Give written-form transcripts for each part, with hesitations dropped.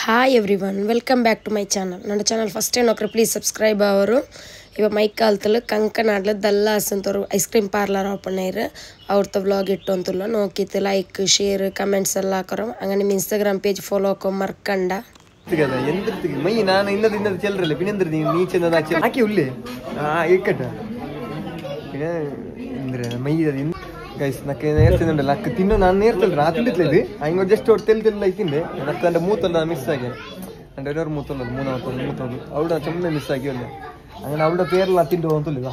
Hi everyone welcome back to my channel. ನನ್ನ channel first time ನೋಕ್ರೆ please subscribe ಅವರು. ಇವಾಗ ಮೈ ಕಾಲ್ತಲು ಕಂಕನಾಡ್ಲ ದಲ್ಲಾಸ್ ಅಂತವ್ರು ಐಸ್ ಕ್ರೀಮ್ ಪಾರ್ಲರ್ ಓಪನ್ ಆಯ್ರು ಅವ್ರದ್ದು ವ್ಲಾಗ್ ಇಟ್ಟು ಅಂತಲ್ಲ ನೋಕಿತ್ತು ಲೈಕ್ ಶೇರ್ ಕಮೆಂಟ್ಸ್ ಎಲ್ಲ ಹಾಕೋರು. ಹಂಗೆ ನಿಮ್ಮ ಇನ್ಸ್ಟಾಗ್ರಾಮ್ ಪೇಜ್ ಫಾಲೋ ಹಾಕೋ ಮರ್ಕಂಡ ಮೈ ನಾನು ಇನ್ನದ ಚೆಲ್ರಲ್ಲ ಪಿನಂದ್ರ ನೀ ಚೆಂದ ಹಾಕಿ ಉಳ್ಳಿ ಇಕ್ಕಟ್ಟ ಅಂದ್ರೆ ಮೈ ಗೈಸ್ ನಕ್ಕೆ ನೇರ್ತಿಂಡಲ್ಲ ಅಕ್ಕ ತಿನ್ನು ನಾನು ನೇರ್ತಲ್ಲ ನಾ ತಿಂದಿತ್ಲ ಇದು ಹಂಗೆ ಜಸ್ಟ್ ಒಟ್ಟು ತೆಲ್ತಿಲ್ಲ ತಿಂದೆ ನಕ್ಕ ಅಂದ್ರೆ ಮೂತಲ್ಲ ಮಿಸ್ ಆಗಿ ಅಂದ್ರೆ ಎರಡವ್ರು ಮೂತಲ್ಲ ಮೂತೊಂದು ಅವಳ ಸುಮ್ಮನೆ ಮಿಸ್ ಆಗಿ ಅಲ್ಲ ಹಂಗೆ ಅವಳ ಪೇರ್ಲ ತಿಂಡು ಅಂತಲ್ಲ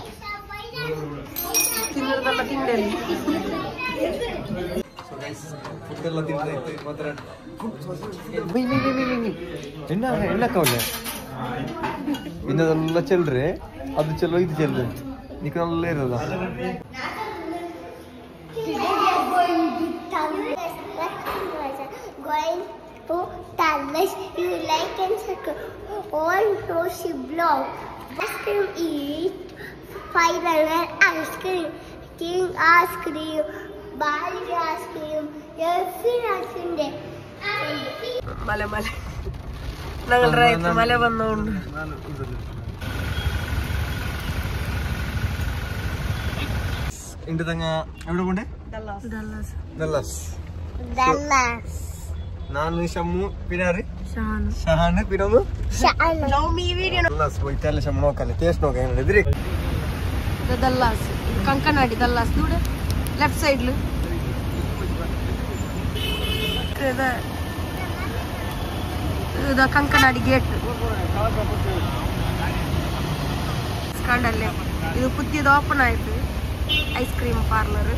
ಫುಡ್ ಎಲ್ಲ ತಿಂದಾಯ್ತು ಮಾತ್ರ ಎಣ್ಣಕ್ಕ ಒಳ್ಳೆ ಇನ್ನದೆಲ್ಲ ಚೆಲ್ರೆ ಅದು ಚೆಲ್ಲೋ ಇದು ಚೆಲ್ರೆ ನಿಕ್ಕಲ್ಲ ಇರೋದ going to Talis. You like and subscribe on Toshi blog. Ice cream eat 500 ice cream, king ice cream, Bali ice cream, every ice cream day. മല ഞങ്ങളുടെ മല വന്നോണ്ട് ಇಂಟದಂಗ ಎവിടെ ಕೊಂಡೆ ದಲ್ಲಾಸ್ ನಾನು ಶಮ್ಮು ಪಿನಾರಿ ಶಹಾನ್ ಪಿನೋದು ದಲ್ಲಾಸ್ ಹೋಯ್ತಲ್ಲ ಶಮ್ಮು ನೋಕಲ್ಲ ಟೇಸ್ಟ್ ನೋಕ ಏನಿದ್ರಿ ದಲ್ಲಾಸ್ ಕಂಕನಾಡಿ ದಲ್ಲಾಸ್ ನೋಡು ಲೆಫ್ಟ್ ಸೈಡ್ಲು ಇದು ಕಂಕನಾಡಿ ಗೇಟ್ ಕಂಡಲ್ಲೇ ಇದು ಪುತ್ತಿದು ಓಪನ್ ಆಯ್ತು ಐಸ್ ಕ್ರೀಮ್ ಪಾರ್ಲರ್.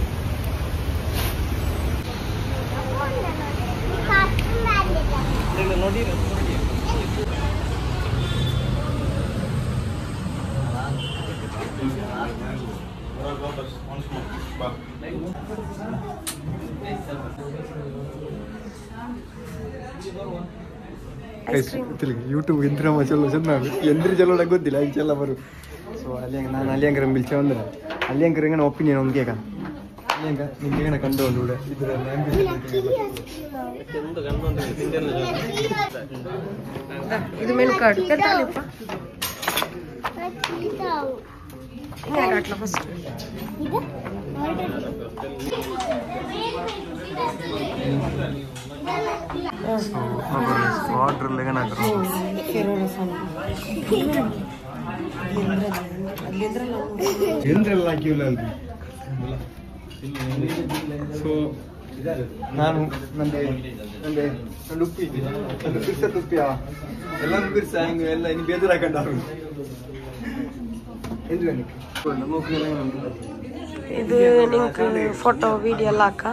ಯೂಟ್ಯೂಬ್ ಎಂದ್ರ ಚಲೋ ಚೆನ್ನಾಗಿ ಎಂದ್ರ ಚಲೋ ಗೊತ್ತಿಲ್ಲ ಇಂಚೆಲ್ಲ ಬರು ಸೊ ಅಲ್ಲಿ ನಾನು ಅಲ್ಲಿಯಂಕರ ಬಿಲ್ಚೆ ಅಂದ್ರೆ ಅಲ್ಲಿಯಂಕರ ಹೆಂಗ ಒಪಿನಿಯನ್ ಒಂದು ಕೇಕ ಅಲ್ಲಿಯಂಕ ನಿಮ್ಗೆ ಹೆಂಗ ಕಂಡು ಒಂದು ಇದ್ರ ಇದು ಮೆನು ಕಾರ್ಡ್ ತೆತ್ತಾಲಿಪ್ಪ ಹಿಂಗೆ ಕಾಟ್ಲ ಫಸ್ಟ್ ವಾಟರ್ ಎಂದ್ರೆಲ್ಲ ಹಾಕಿಲ್ಲ ಅಲ್ರಿ. ಸೊ ನಾನು ನಂದು ಉಪ್ಪಿ ನಂದು ಪಿರ್ಸತ್ ಉಪ್ಪಿಯ ಎಲ್ಲ ಪಿರ್ಸ ಹಿಂಗೆ ಎಲ್ಲ ಇನ್ನು ಬೇಜಾರು ಹಾಕೊಂಡವ್ರು ಇದು ನಿಂಗೆ ಫೋಟೋ ವಿಡಿಯೋ ಎಲ್ಲ ಹಾಕ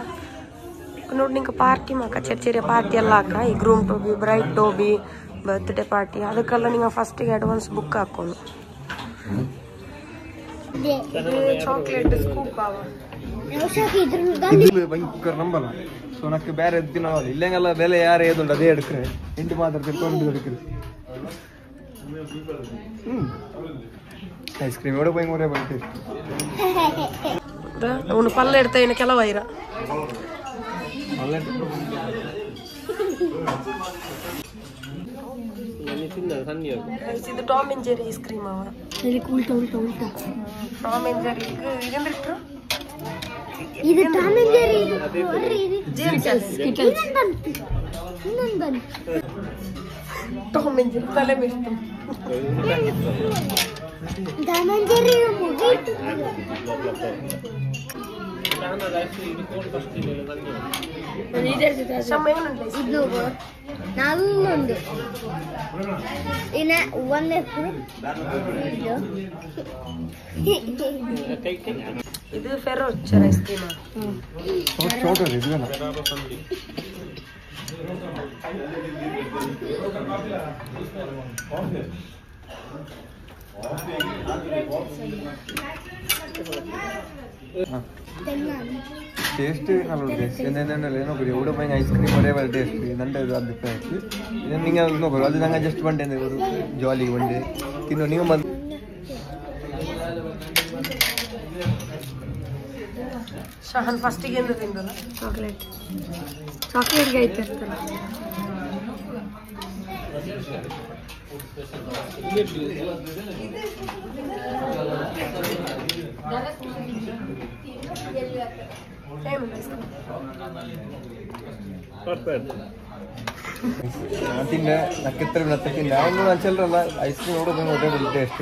ನೋಡಿ ನಿಂಗೆ ಪಾರ್ಟಿ ಮಾಕ ಚೆರಿಯ ಪಾರ್ಟಿ ಎಲ್ಲ ಹಾಕ ಈ ಗ್ರೂಮ್ ಟೋಬಿ ಬ್ರೈಡ್ ಟೋಬಿ ಬರ್ತ್ಡೇ ಪಾರ್ಟಿ ಅದಕ್ಕೆಲ್ಲ ನಿಂಗೆ ಫಸ್ಟಿಗೆ ಅಡ್ವಾನ್ಸ್ ಬುಕ್ ಹಾಕೋನು. ಇದು ಚಾಕ್ಲೇಟ್ ಸ್ಕೂಪ್ ಅವ ಭಯಂಕರ ನಂಬಲ್ಲ. ಸೊ ನಕ್ಕೆ ಬೇರೆ ದಿನ ಇಲ್ಲೆಂಗೆಲ್ಲ ಬೆಲೆ ಯಾರು ಏದುಂಟು ಅದೇ ಎಡ್ಕ್ರೆ ಇಂಟು ಮಾತ್ರ ತಿಳ್ಕೊಂಡು ಎಡ್ಕ್ರೆ ಐಸ್ ಕ್ರೀಮ್ ಎവിടെ ಭಯಂಕರ ಬಂತು ಅವನು ಪಲ್ಯ ಇಡ್ತಾ ಇನ್ನು ಕೆಲವು ಐರ ಇದು Tom and Jerry ice cream ಅವ ಟಾಮ್ ಅಂಡ್ ಜೆರಿ ಇದೆಂದ್ರಿಟ್ರು ಇದು Tom and Jerry Tom and Jerry ತಲೆ ಬಿಡ್ತು ಟಾಮ್ ಅಂಡ್ ಜೆರಿ ಮುಗೀತು. ಇದು ನಾವು ಒಂದು ಇನ್ನ ಒಂದೇ ಇದು ಫೆರೋಚರ್ ಐಸ್ ಕ್ರೀಮ್ ಟೇಸ್ಟ್ ನೋಡ್ರಿ ಎവിടെ ಭಯ ಐಸ್ ಕ್ರೀಮ್ ಒರೇ ಟೇಸ್ಟ್ ನಂಡೆ ಅದು ನಿಂಗೆ ನೋಡ್ರಿ ಅದು ನಂಗೆ ಜಸ್ಟ್ ಬಂಡೆ ಜಾಲಿ ಬಂಡೆ ತಿನ್ನು ನೀವು ಬಂದು ಶಹನ್ ಫಸ್ಟಿಗೆ ಏನು ತಿಂದಲ್ಲ ಚಾಕ್ಲೇಟ್ ಗೆ ಐತೆ ತಿಂದೆ ನಕ್ಕೆತ್ರ ತಿಂದೆ ಅವನು ನಾನು ಚೆಲ್ಲರಲ್ಲ ಐಸ್ ಕ್ರೀಮ್ ನೋಡೋದು ಒಳ್ಳೆ ಟೇಸ್ಟ್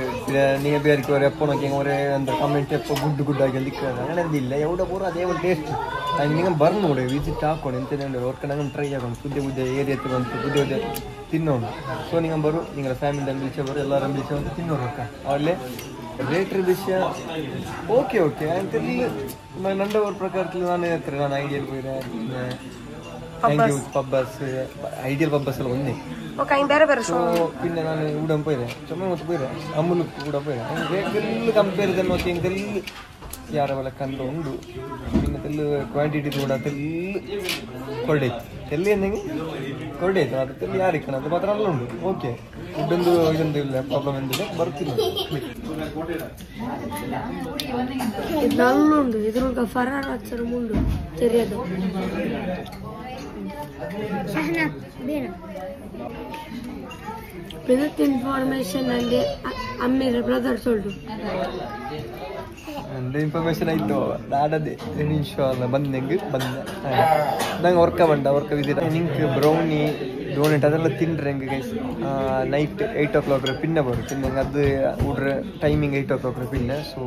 ನೀವು ಬೇರೆ ಅವರೆ ಎಪ್ಪೋ ನೋಕಿ ಅವರೇ ಅಂದ್ರೆ ಕಮೆಂಟ್ ಎಪ್ಪೋ ಗುಡ್ಡು ಆಗಿ ದಿಕ್ಕ ಅಂದಿಲ್ಲ ಎവിടെ ಪೂರ ಅದೇ ಒಂದು ಟೇಸ್ಟ್ ನಂಗೆ ನಿಂಗೆ ಬರ್ನು ನೋಡಿ ವಿಸಿಟ್ ಹಾಕೊಂಡು ಎಂತಂದ್ರೆ ಅವ್ರ ನಂಗೆ ಟ್ರೈ ಆಗೋಣ ಬುದ್ಧಿ ಏರಿಯಾ ಬಂತು ಬುದ್ಧಿ ತಿನ್ನೋಣ ಸೊ ನಿಂಗೆ ಬರು ನಿಂಗೆ ಫ್ಯಾಮಿಲಿ ಬಿಲ್ಚೆ ಬರು ಎಲ್ಲರೂ ಬಿಲ್ಚೆ ಬಂದು ತಿನ್ನೋರು ಅಕ್ಕ ಅವಲ್ಲೇ ರೇಟ್ರ್ ವಿಷಯ ಓಕೆ ಓಕೆ ಅಂತಲ್ಲಿ ನಂದವ್ರ ಪ್ರಕಾರದಲ್ಲಿ ನಾನು ಹೇಳ್ತಾರೆ ನಾನು ಐಡಿಯಲ್ போயிறேன் ಪಬ್ಬಸ್ ಐಡಿಯಲ್ ಪಬ್ಬಸ್ ಎಲ್ಲ ಒಂದೇ ಸೊ പിന്നെ ನಾನು ഇവിടെ പോയിരേ ചുമ്മാ മൊത്തം പോയിരേ അമ്മുല് കൂടെ പോയിരേ ರೇಟ್ ಕಂಪೇರ್ നോക്കി എങ്കിൽ ಯಾರ ಬಲ ಕಂಡು ಉಂಡು പിന്നെ ತೆಲ್ಲು ಕ್ವಾಂಟಿಟಿ ಕೂಡ ತೆಲ್ಲು ಕೊರಡೈತಿ ತೆಲ್ಲಿ ಎಂದಂಗೆ ಕೊರಡೈತು ಅದು ತೆಲ್ಲಿ ಯಾರಿಕಣ ಅದು ಮಾತ್ರ ಅಲ್ಲ ಉಂಟು ಓಕೆ ಫುಡ್ಡೊಂದು ಇದೊಂದು ಇಲ್ಲ ಪ್ರಾಬ್ಲಮ್ ಎಂದಿದೆ ಬರ್ತೀನಿ ನಲ್ಲುಂಡು ಇದ್ರೊಳಗ ಫರಾರ್ ಹಚ್ಚರ ಮುಂಡು ತೆರೆಯೋದು ವಿತ್ ಇನ್ಫಾರ್ಮೇಶನ್ ಅಂಡ್ ಅಮ್ಮಿರ ಬ್ರದರ್ ಸೊಲ್ಡು എൻ്റെ ഇൻഫർമേഷൻ ആയിട്ടോ നാടതെ ഇൻഷാല്ല ಬಂದೆ ನಂಗೆ ವರ್ಕ ವಿಸಿಟ್ ನಿಂಗೆ ಬ್ರೌನಿ ಡೋನೆಟ್ ಅದೆಲ್ಲ ತಿನ್ರಿ ಹೆಂಗೆ ಗೈಸ್ ನೈಟ್ 8 o'clock ಪಿನ್ನ ಬರು ಪಿನ್ನ ಅದು ಊಡ್ರ ಟೈಮಿಂಗ್ 8 o'clock ಪಿನ್ನ ಸೊ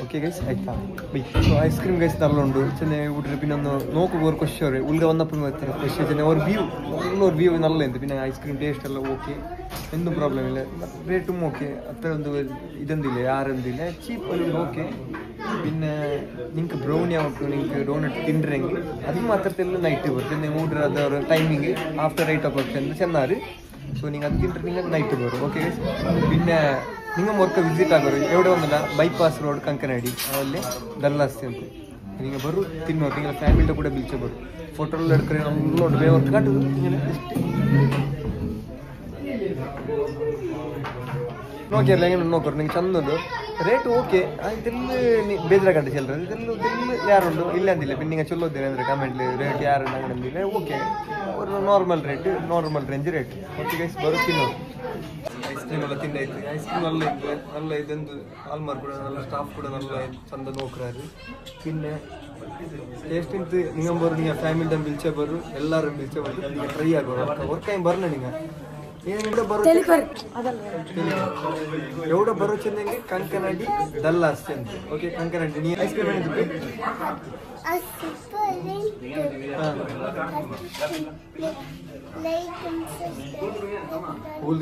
ಓಕೆ ಗೈಸ್ ಆಯ್ತಾ bye so ice cream guys നല്ല ഉണ്ട് ചെന്നെ ഊಡ್ര പിന്നെ ഒന്ന് നോക്കുമ്പോൾ കുറച്ച് ഉൾഗ വന്നപ്പോൾ കുറച്ച് ചെന്നെ ഒരു വ്യൂ നല്ല ഉണ്ട് പിന്നെ ഐസ്ക്രീം ടേസ്റ്റ് ಎಲ್ಲ ಓಕೆ എന്തും ಪ್ರಾಬ್ಲಮ್ ಇಲ್ಲ ರೇಟುം ಓಕೆ ಅത്ര ಒಂದು ഇതെന്തില്ല ಯಾರೆಂದಿಲ್ಲ ಚೀಪ್ ಅಲ್ಲಿ ಓಕೆ പിന്നെ നിങ്ങൾക്ക് ബ്രൗണി ആവട്ടെ നിങ്ങൾക്ക് ഡോണറ്റ് തിന്നരെങ്കിൽ അത് മാത്രത്തിൽ നൈറ്റ് വരും നിങ്ങൾ ഊഡർ അത് ടൈമിങ് ആഫ്റ്റർ 8 o'clock ചെന്നാറ് ಸೊ നിങ്ങൾ ಅದು ತಿಂದ್ರೆ നിങ്ങൾക്ക് ನೈಟ್ ಬರು ಓಕೆ പിന്നെ നിങ്ങൾ ವರ್ಕ ವಿಸಿಟ್ ಆಗೋರು ಎവിടെ ಒಂದಲ್ಲ ಬೈಪಾಸ್ ರೋಡ್ ಕಂಕನಾಡಿ ಅಲ್ಲಿ ದಲ್ಲಾಸ್ತಿ ಅಂತ നിങ്ങൾ ಬರು ತಿನ್ನೋರು നിങ്ങൾ ಫ್ಯಾಮಿಲಿയുടെ ಕೂಡ ಬೀಚ್ ಬರು ಫೋಟೋ ಎಲ್ಲ എടുക്കರೆ ನಲ್ಲೋಡು ಬೇ ವರ್ಕ್ ಕಾಟು നോക്കിയല്ല എങ്ങനെ നോക്കರು ನಿಂಗೆ ಚಂದದು ರೇಟ್ ಓಕೆ ಇದೆಲ್ಲ ಬೇಜಾರಾಗಂಡು ಚೆಲ್ಲರು ಇದೆಲ್ಲ ಯಾರುಂಡು ಇಲ್ಲ ಅಂದಿಲ್ಲ പിന്നെ നിങ്ങൾ ചൊല്ലോದೇನೆ ಅಂದರೆ ಕಮೆಂಟ್ಲಿ ರೇಟ್ ಯಾರು ಅಂದಿಲ್ಲ ಓಕೆ ഒരു normal rate normal range rate okay guys ಬರು ತಿನ್ನೋರು ಐಸ್ ಕ್ರೀಮ್ ಎಲ್ಲ ತಿಂದಾಯ್ತು ಐಸ್ ಕ್ರೀಮ್ നല്ല ಇದೊಂದು ಆಲ್ಮಾರ್ ಕೂಡ നല്ല ಸ್ಟಾಫ್ ಕೂಡ നല്ല ಚಂದ ನೋಕ್ರಾರು പിന്നെ ಟೇಸ್ಟ್ ಇಂತ നിങ്ങൾ ಬರು നിങ്ങൾ ಫ್ಯಾಮಿಲಿ ಬಿಲ್ಚೆ ಬರು ಎಲ್ಲರೂ ಬಿಲ್ಚೆ ಬರು ನೀವು ಟ್ರೈ ಆಗೋರು ವರ್ಕ್ ಟೈಮ್ ಬರ್ನ നിങ്ങൾ ಎವಡ ಬರೋ ಚೆಂದಂಗೆ ಕಂಕನಾಡಿ ದಲ್ಲಾಸ್ ಅಂತ ಓಕೆ ಕಂಕನಾಡಿ ನೀ ಐಸ್ ಕ್ರೀಮ್ ಏನಿದೆ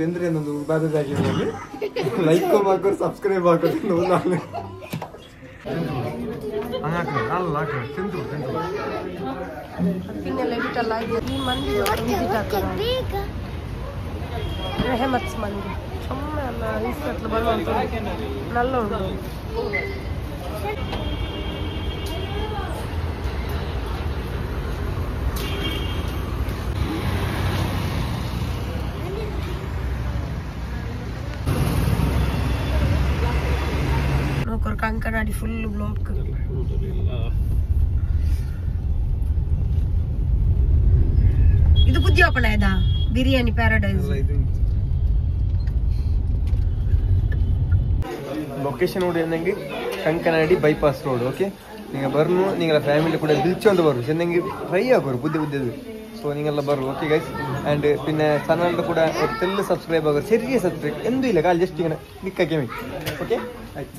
ಎಂದ್ರೆ ಒಂದು ಬಾಧದಾಗಿ ಲೈಕ್ ಹಾಕೋರು ಸಬ್ಸ್ಕ್ರೈಬ್ ಹಾಕೋದು ನಾನು ಅಲ್ಲ ತಿಂದ್ರು പിന്നെ ലൈറ്റല്ല ഈ മന്തി വിസിറ്റ് ആക്കണം ರೆಹಮತ್ಸ್ ಮಂದಿ ಸುಮ್ಮನೆ ಇಷ್ಟತ್ತು ಬರುವಂಥ നല്ല ಉಂಟು ನೋಕರ್ ಕಂಕನಾಡಿ ಫುಲ್ ಬ್ಲಾಕ್ ಇದು ಬುದ್ಧಿ ಓಪನ್ ಆಯ್ತಾ ಬಿರಿಯಾನಿ ಪ್ಯಾರಡೈಸ್ ലൊക്കേഷൻ കൂടി എന്നെങ്കിൽ ಕಂಕನಾಡಿ ಬೈಪಾಸ್ ರೋಡ್ ಓಕೆ നിങ്ങൾ ಬರ್ನು നിങ്ങളെ ഫാമിലി കൂടെ വിളിച്ചോണ്ട് ಬರು ചെന്നെങ്കിൽ ട്രൈ ആക്കോರು ബുദ്ധി ಸೊ ನೀವೆಲ್ಲ ಬರು ಓಕೆ ಗೈಸ್ ಆ್ಯಂಡ್ പിന്നെ ചാനലിൻ്റെ കൂടെ ഒത്തെല്ലാം സബ്സ്ക്രൈബ് ആകും ചെറിയ സബ്സ്ക്രൈബ് എന്തും ഇല്ല കാൽ ജസ്റ്റ് ഇങ്ങനെ ക്ലിക്കാക്കിയാൽ മതി ഓക്കെ ആಯ್ತು